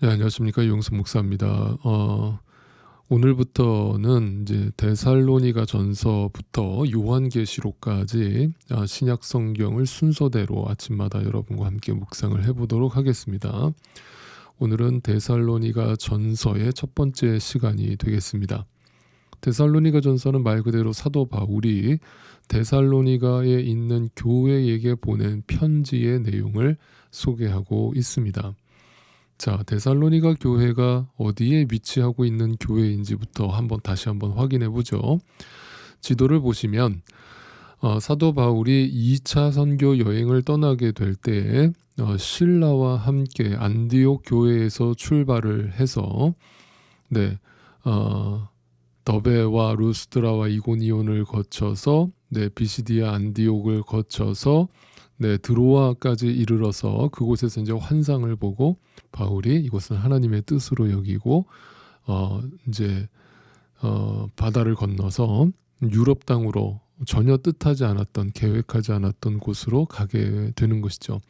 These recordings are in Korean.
네, 안녕하십니까. 유영수 목사입니다. 오늘부터는 이제 데살로니가 전서부터 요한계시록까지 신약 성경을 순서대로 아침마다 여러분과 함께 묵상을 해보도록 하겠습니다. 오늘은 데살로니가 전서의 첫 번째 시간이 되겠습니다. 데살로니가 전서는 말 그대로 사도 바울이 데살로니가에 있는 교회에게 보낸 편지의 내용을 소개하고 있습니다. 자, 데살로니가 교회가 어디에 위치하고 있는 교회인지부터 다시 한번 확인해 보죠. 지도를 보시면 사도 바울이 2차 선교 여행을 떠나게 될 때에 실라와 함께 안디옥 교회에서 출발을 해서 더베와 루스드라와 이고니온을 거쳐서 비시디아 안디옥을 거쳐서 드로아까지 이르러서 그곳에서 이제 환상을 보고 바울이 이것은 하나님의 뜻으로 여기고 바다를 건너서 유럽 땅으로 전혀 뜻하지 않았던, 계획하지 않았던 곳으로 가게 되는 것이죠.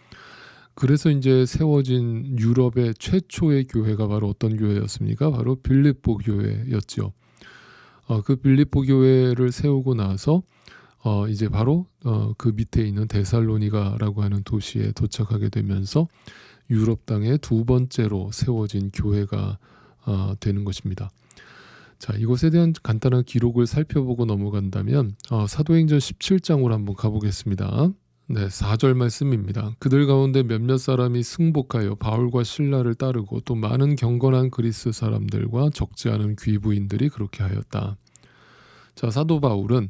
그래서 이제 세워진 유럽의 최초의 교회가 바로 어떤 교회였습니까? 바로 빌립보 교회였죠. 그 빌립보 교회를 세우고 나서 이제 바로 그 밑에 있는 데살로니가라고 하는 도시에 도착하게 되면서 유럽 땅의 두 번째로 세워진 교회가 되는 것입니다. 자, 이것에 대한 간단한 기록을 살펴보고 넘어간다면 사도행전 17장으로 한번 가보겠습니다. 4절 말씀입니다. 그들 가운데 몇몇 사람이 승복하여 바울과 실라를 따르고 또 많은 경건한 그리스 사람들과 적지 않은 귀부인들이 그렇게 하였다. 자, 사도 바울은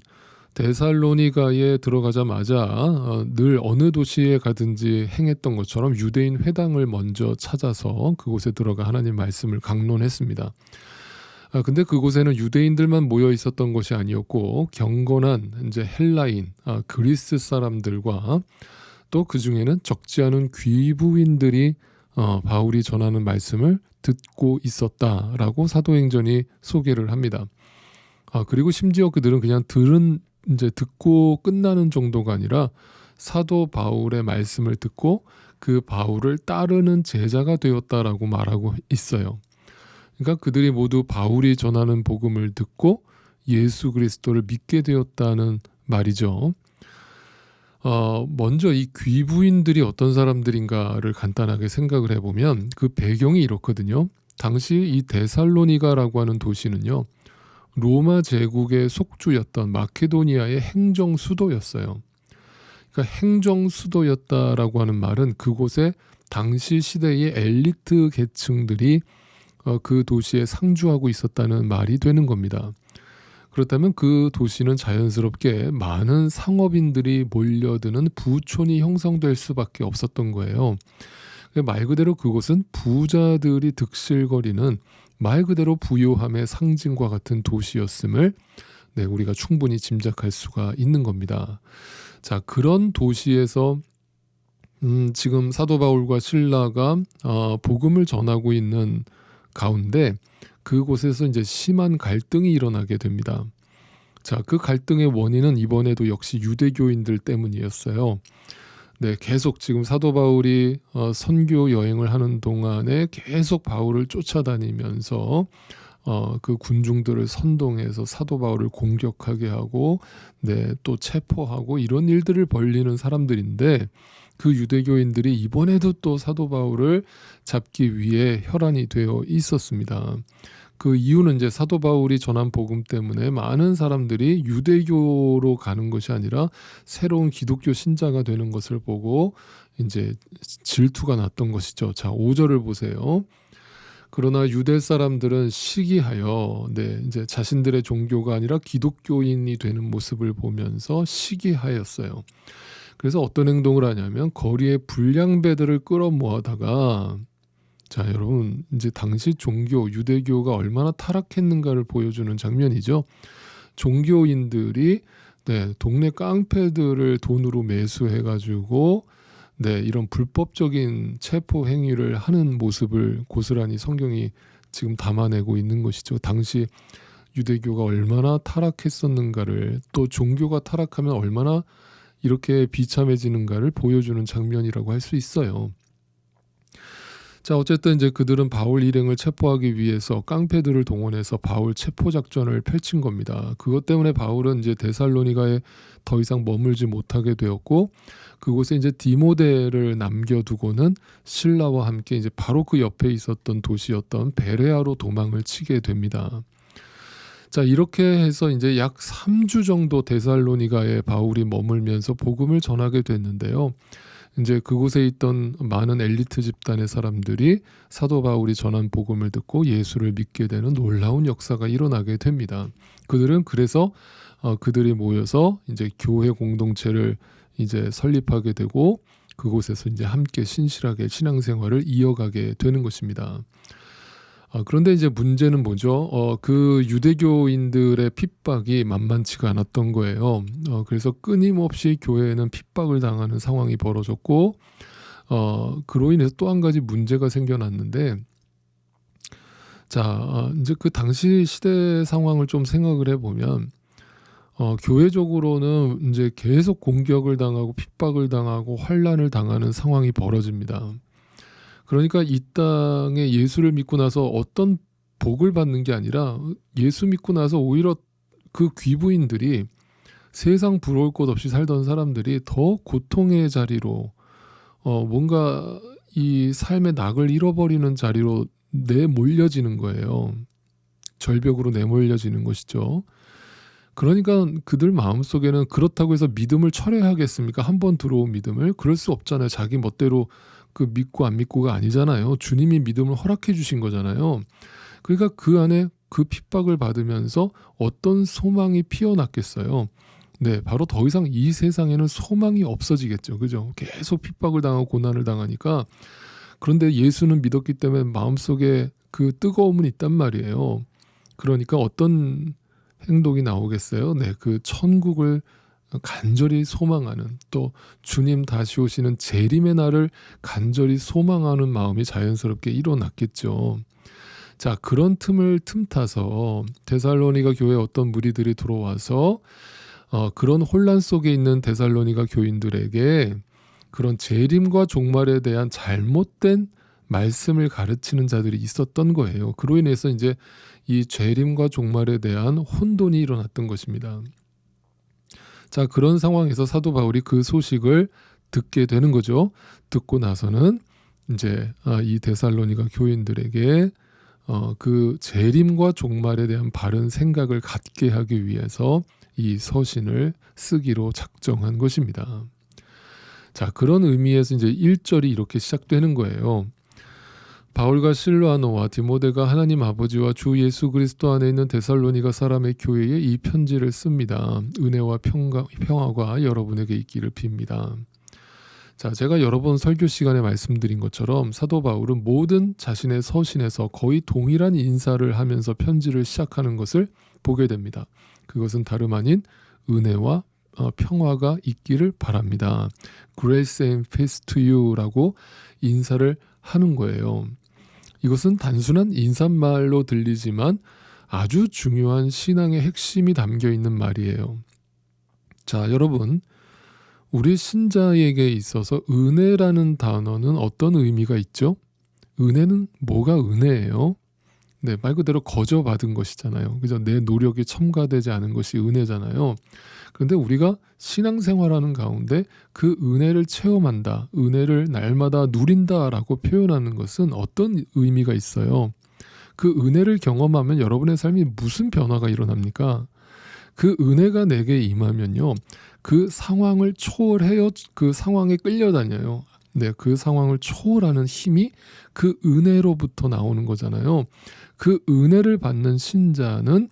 데살로니가에 들어가자마자 늘 어느 도시에 가든지 행했던 것처럼 유대인 회당을 먼저 찾아서 그곳에 들어가 하나님 말씀을 강론했습니다. 근데 그곳에는 유대인들만 모여 있었던 것이 아니었고 경건한 이제 헬라인, 그리스 사람들과 또 그 중에는 적지 않은 귀부인들이 바울이 전하는 말씀을 듣고 있었다라고 사도행전이 소개를 합니다. 그리고 심지어 그들은 그냥 듣고 끝나는 정도가 아니라 사도 바울의 말씀을 듣고 그 바울을 따르는 제자가 되었다라고 말하고 있어요. 그러니까 그들이 모두 바울이 전하는 복음을 듣고 예수 그리스도를 믿게 되었다는 말이죠. 먼저 이 귀부인들이 어떤 사람들인가를 간단하게 생각을 해보면 그 배경이 이렇거든요. 당시 이 데살로니가라고 하는 도시는요, 로마 제국의 속주였던 마케도니아의 행정 수도였어요. 그러니까 행정 수도였다라고 하는 말은 그곳에 당시 시대의 엘리트 계층들이 그 도시에 상주하고 있었다는 말이 되는 겁니다. 그렇다면 그 도시는 자연스럽게 많은 상업인들이 몰려드는 부촌이 형성될 수밖에 없었던 거예요. 말 그대로 그곳은 부자들이 득실거리는 말 그대로 부요함의 상징과 같은 도시였음을 우리가 충분히 짐작할 수가 있는 겁니다. 자, 그런 도시에서 지금 사도 바울과 실라가 복음을 전하고 있는 가운데 그곳에서 이제 심한 갈등이 일어나게 됩니다. 자, 그 갈등의 원인은 이번에도 역시 유대교인들 때문이었어요. 계속 지금 사도 바울이 선교 여행을 하는 동안에 계속 바울을 쫓아다니면서 그 군중들을 선동해서 사도 바울을 공격하게 하고 또 체포하고 이런 일들을 벌리는 사람들인데 그 유대교인들이 이번에도 또 사도 바울을 잡기 위해 혈안이 되어 있었습니다. 그 이유는 이제 사도 바울이 전한 복음 때문에 많은 사람들이 유대교로 가는 것이 아니라 새로운 기독교 신자가 되는 것을 보고 이제 질투가 났던 것이죠. 자, 5절을 보세요. 그러나 유대 사람들은 시기하여 이제 자신들의 종교가 아니라 기독교인이 되는 모습을 보면서 시기하였어요. 그래서 어떤 행동을 하냐면 거리에 불량배들을 끌어모아다가, 자, 여러분, 이제 당시 종교 유대교가 얼마나 타락했는가를 보여주는 장면이죠. 종교인들이 동네 깡패들을 돈으로 매수해가지고 이런 불법적인 체포 행위를 하는 모습을 고스란히 성경이 지금 담아내고 있는 것이죠. 당시 유대교가 얼마나 타락했었는가를, 또 종교가 타락하면 얼마나 이렇게 비참해지는가를 보여주는 장면이라고 할 수 있어요. 자, 어쨌든 이제 그들은 바울 일행을 체포하기 위해서 깡패들을 동원해서 바울 체포 작전을 펼친 겁니다. 그것 때문에 바울은 이제 데살로니가에 더 이상 머물지 못하게 되었고, 그곳에 이제 디모데를 남겨두고는 실라와 함께 이제 바로 그 옆에 있었던 도시였던 베레아로 도망을 치게 됩니다. 자, 이렇게 해서 이제 약 3주 정도 데살로니가에 바울이 머물면서 복음을 전하게 됐는데요. 이제 그곳에 있던 많은 엘리트 집단의 사람들이 사도 바울이 전한 복음을 듣고 예수를 믿게 되는 놀라운 역사가 일어나게 됩니다. 그들은 그래서 그들이 모여서 이제 교회 공동체를 이제 설립하게 되고, 그곳에서 이제 함께 신실하게 신앙생활을 이어가게 되는 것입니다. 그런데 이제 문제는 뭐죠? 그 유대교인들의 핍박이 만만치가 않았던 거예요. 그래서 끊임없이 교회에는 핍박을 당하는 상황이 벌어졌고, 그로 인해서 또 한 가지 문제가 생겨났는데, 자, 이제 그 당시 시대 상황을 좀 생각을 해보면, 교회적으로는 이제 계속 공격을 당하고 핍박을 당하고 환란을 당하는 상황이 벌어집니다. 그러니까 이 땅에 예수를 믿고 나서 어떤 복을 받는 게 아니라, 예수 믿고 나서 오히려 그 귀부인들이, 세상 부러울 것 없이 살던 사람들이 더 고통의 자리로, 뭔가 이 삶의 낙을 잃어버리는 자리로 내몰려지는 거예요. 절벽으로 내몰려지는 것이죠. 그러니까 그들 마음속에는, 그렇다고 해서 믿음을 철회하겠습니까? 한 번 들어온 믿음을? 그럴 수 없잖아요. 자기 멋대로 그 믿고 안 믿고가 아니잖아요. 주님이 믿음을 허락해 주신 거잖아요. 그러니까 그 안에 그 핍박을 받으면서 어떤 소망이 피어났겠어요. 네, 바로 더 이상 이 세상에는 소망이 없어지겠죠. 그죠? 계속 핍박을 당하고 고난을 당하니까. 그런데 예수는 믿었기 때문에 마음속에 그 뜨거움은 있단 말이에요. 그러니까 어떤 행동이 나오겠어요? 네, 그 천국을 간절히 소망하는, 또 주님 다시 오시는 재림의 날을 간절히 소망하는 마음이 자연스럽게 일어났겠죠. 자, 그런 틈을 틈타서 데살로니가 교회에 어떤 무리들이 들어와서 그런 혼란 속에 있는 데살로니가 교인들에게 그런 재림과 종말에 대한 잘못된 말씀을 가르치는 자들이 있었던 거예요. 그로 인해서 이제 이 재림과 종말에 대한 혼돈이 일어났던 것입니다. 자, 그런 상황에서 사도 바울이 그 소식을 듣게 되는 거죠. 듣고 나서는 이제 이 데살로니가 교인들에게 그 재림과 종말에 대한 바른 생각을 갖게 하기 위해서 이 서신을 쓰기로 작정한 것입니다. 자, 그런 의미에서 이제 1절이 이렇게 시작되는 거예요. 바울과 실라노와 디모데가 하나님 아버지와 주 예수 그리스도 안에 있는 데살로니가 사람의 교회에 이 편지를 씁니다. 은혜와 평화가 여러분에게 있기를 빕니다. 자, 제가 여러 번 설교 시간에 말씀드린 것처럼 사도 바울은 모든 자신의 서신에서 거의 동일한 인사를 하면서 편지를 시작하는 것을 보게 됩니다. 그것은 다름 아닌 은혜와 평화가 있기를 바랍니다. Grace and peace to you라고 인사를 하는 거예요. 이것은 단순한 인사말로 들리지만 아주 중요한 신앙의 핵심이 담겨 있는 말이에요. 자, 여러분, 우리 신자에게 있어서 은혜라는 단어는 어떤 의미가 있죠? 은혜는 뭐가 은혜예요? 네, 말 그대로 거저 받은 것이잖아요. 그죠? 내 노력이 첨가되지 않은 것이 은혜잖아요. 그런데 우리가 신앙생활하는 가운데 그 은혜를 체험한다, 은혜를 날마다 누린다라고 표현하는 것은 어떤 의미가 있어요? 그 은혜를 경험하면 여러분의 삶이 무슨 변화가 일어납니까? 그 은혜가 내게 임하면요, 그 상황을 초월해요. 그 상황에 끌려다녀요. 네, 그 상황을 초월하는 힘이 그 은혜로부터 나오는 거잖아요. 그 은혜를 받는 신자는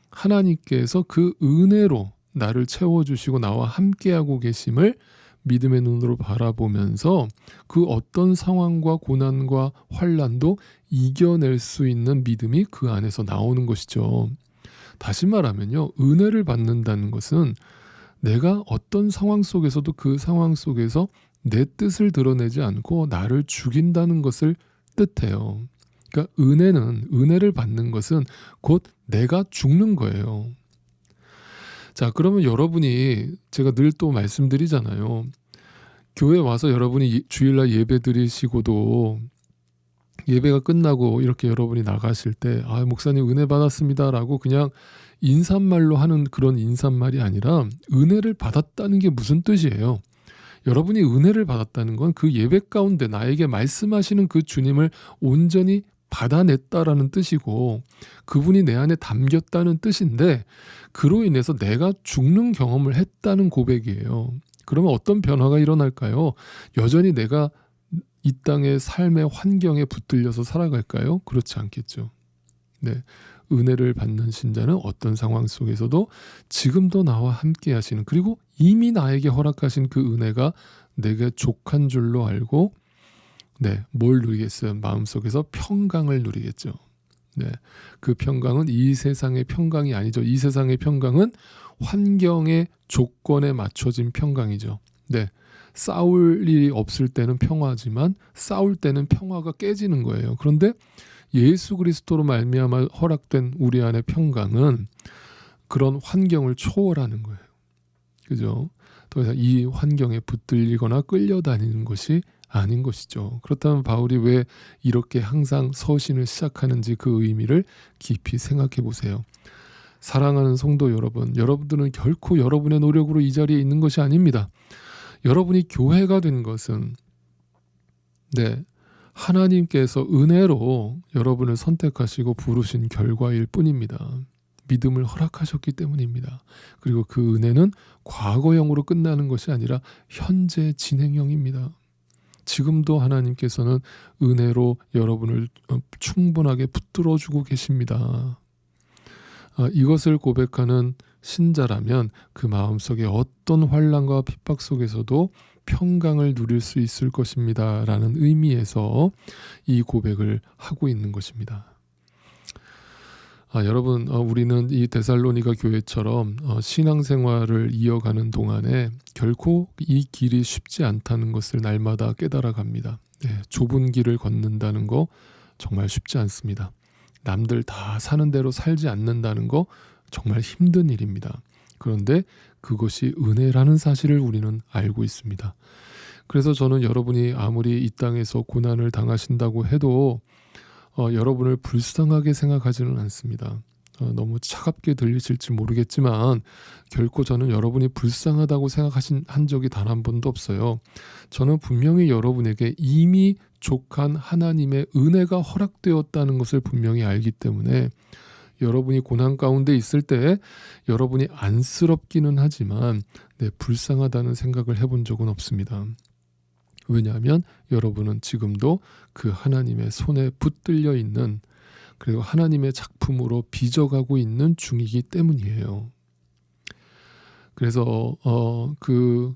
하나님께서 그 은혜로 나를 채워주시고 나와 함께하고 계심을 믿음의 눈으로 바라보면서 그 어떤 상황과 고난과 환난도 이겨낼 수 있는 믿음이 그 안에서 나오는 것이죠. 다시 말하면요, 은혜를 받는다는 것은 내가 어떤 상황 속에서도 그 상황 속에서 내 뜻을 드러내지 않고 나를 죽인다는 것을 뜻해요. 그러니까 은혜를 받는 것은 곧 내가 죽는 거예요. 자, 그러면 여러분이, 제가 늘 또 말씀드리잖아요. 교회 와서 여러분이 주일날 예배 드리시고도 예배가 끝나고 이렇게 여러분이 나가실 때 목사님 은혜 받았습니다라고 그냥 인사말로 하는 그런 인사말이 아니라 은혜를 받았다는 게 무슨 뜻이에요? 여러분이 은혜를 받았다는 건 그 예배 가운데 나에게 말씀하시는 그 주님을 온전히 받아냈다라는 뜻이고 그분이 내 안에 담겼다는 뜻인데 그로 인해서 내가 죽는 경험을 했다는 고백이에요. 그러면 어떤 변화가 일어날까요? 여전히 내가 이 땅의 삶의 환경에 붙들려서 살아갈까요? 그렇지 않겠죠. 네, 은혜를 받는 신자는 어떤 상황 속에서도 지금도 나와 함께 하시는 그리고 이미 나에게 허락하신 그 은혜가 내게 족한 줄로 알고 뭘 누리겠어요? 마음속에서 평강을 누리겠죠. 그 평강은 이 세상의 평강이 아니죠. 이 세상의 평강은 환경의 조건에 맞춰진 평강이죠. 싸울 일이 없을 때는 평화지만 싸울 때는 평화가 깨지는 거예요. 그런데 예수 그리스도로 말미암아 허락된 우리 안의 평강은 그런 환경을 초월하는 거예요. 그죠? 더 이상 이 환경에 붙들리거나 끌려다니는 것이 아닌 것이죠. 그렇다면 바울이 왜 이렇게 항상 서신을 시작하는지 그 의미를 깊이 생각해 보세요. 사랑하는 성도 여러분, 여러분들은 결코 여러분의 노력으로 이 자리에 있는 것이 아닙니다. 여러분이 교회가 된 것은 하나님께서 은혜로 여러분을 선택하시고 부르신 결과일 뿐입니다. 믿음을 허락하셨기 때문입니다. 그리고 그 은혜는 과거형으로 끝나는 것이 아니라 현재 진행형입니다. 지금도 하나님께서는 은혜로 여러분을 충분하게 붙들어주고 계십니다. 이것을 고백하는 신자라면 그 마음속에 어떤 환난과 핍박 속에서도 평강을 누릴 수 있을 것입니다. 라는 의미에서 이 고백을 하고 있는 것입니다. 여러분, 우리는 이 데살로니가 교회처럼 신앙생활을 이어가는 동안에 결코 이 길이 쉽지 않다는 것을 날마다 깨달아 갑니다. 좁은 길을 걷는다는 거 정말 쉽지 않습니다. 남들 다 사는 대로 살지 않는다는 거 정말 힘든 일입니다. 그런데 그것이 은혜라는 사실을 우리는 알고 있습니다. 그래서 저는 여러분이 아무리 이 땅에서 고난을 당하신다고 해도 여러분을 불쌍하게 생각하지는 않습니다. 너무 차갑게 들리실지 모르겠지만 결코 저는 여러분이 불쌍하다고 한 적이 단 한 번도 없어요. 저는 분명히 여러분에게 이미 족한 하나님의 은혜가 허락되었다는 것을 분명히 알기 때문에 여러분이 고난 가운데 있을 때 여러분이 안쓰럽기는 하지만 불쌍하다는 생각을 해본 적은 없습니다. 왜냐하면 여러분은 지금도 그 하나님의 손에 붙들려 있는 그리고 하나님의 작품으로 빚어가고 있는 중이기 때문이에요. 그래서 그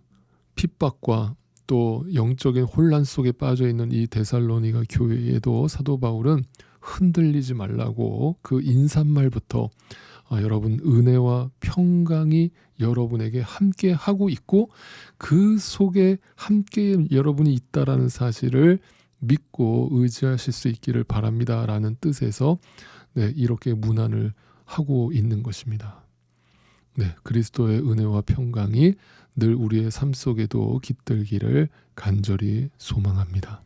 핍박과 또 영적인 혼란 속에 빠져 있는 이 데살로니가 교회에도 사도 바울은 흔들리지 말라고 그 인사말부터 여러분 은혜와 평강이 여러분에게 함께 하고 있고 그 속에 함께 여러분이 있다라는 사실을 믿고 의지하실 수 있기를 바랍니다라는 뜻에서 이렇게 문안을 하고 있는 것입니다. 그리스도의 은혜와 평강이 늘 우리의 삶 속에도 깃들기를 간절히 소망합니다.